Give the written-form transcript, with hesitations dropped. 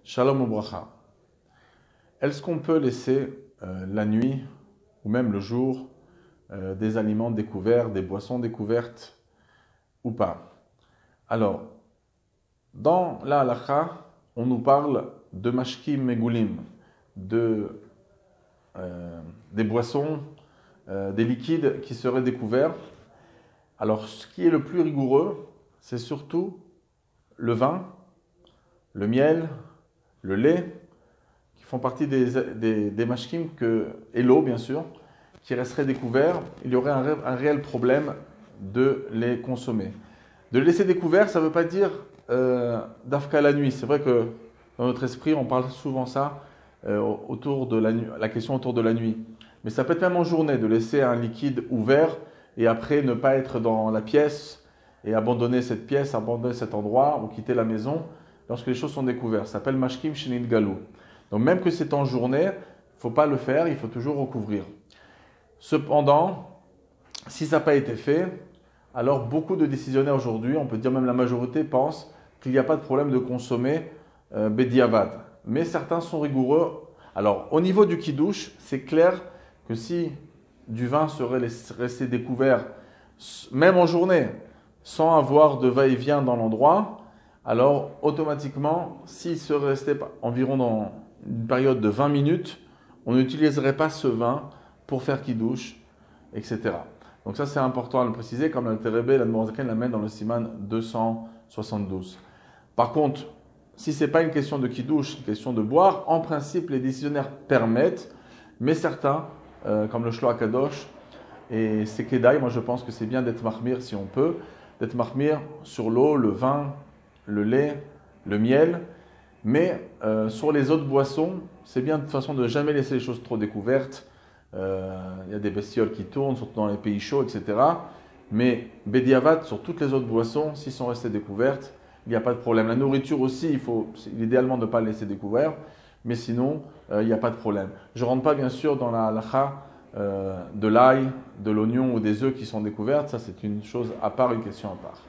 Shalom Obracha. Est-ce qu'on peut laisser la nuit ou même le jour des aliments découverts, des boissons découvertes ou pas? Alors, dans la halakha, on nous parle de mashkim megoulim, des boissons, des liquides qui seraient découverts. Alors, ce qui est le plus rigoureux, c'est surtout le vin, le miel, le lait, qui font partie des mashkim et l'eau, bien sûr, qui resteraient découverts. Il y aurait un réel problème de les consommer. De les laisser découverts, ça ne veut pas dire d'afka la nuit. C'est vrai que dans notre esprit, on parle souvent ça autour de la question autour de la nuit. Mais ça peut être même en journée, de laisser un liquide ouvert et après ne pas être dans la pièce et abandonner cette pièce, abandonner cet endroit ou quitter la maison lorsque les choses sont découvertes. Ça s'appelle mashkim shenit galou. Donc même que c'est en journée, il ne faut pas le faire, il faut toujours recouvrir. Cependant, si ça n'a pas été fait, alors beaucoup de décisionnaires aujourd'hui, on peut dire même la majorité, pensent qu'il n'y a pas de problème de consommer bediavad. Mais certains sont rigoureux. Alors au niveau du kiddush, c'est clair que si du vin serait resté découvert, même en journée, sans avoir de va-et-vient dans l'endroit, alors automatiquement, s'il serait resté environ dans une période de 20 minutes, on n'utiliserait pas ce vin pour faire kiddush, etc. Donc ça c'est important à le préciser, comme l'Alter Rebbe, l'Admorazaken l'amène dans le Siman 272. Par contre, si ce n'est pas une question de kiddush, une question de boire, en principe les décisionnaires permettent, mais certains, comme le Shlo HaKadosh et c'est Kedaï, moi je pense que c'est bien d'être mahmir si on peut, d'être mahmir sur l'eau, le vin, le lait, le miel, mais sur les autres boissons, c'est bien de toute façon de jamais laisser les choses trop découvertes. Il y a des bestioles qui tournent, surtout dans les pays chauds, etc. Mais Bediavat, sur toutes les autres boissons, s'ils sont restés découvertes, il n'y a pas de problème. La nourriture aussi, il idéalement ne pas la laisser découverte, mais sinon, il n'y a pas de problème. Je ne rentre pas bien sûr dans la halakha de l'ail, de l'oignon ou des œufs qui sont découvertes, ça c'est une chose à part, une question à part.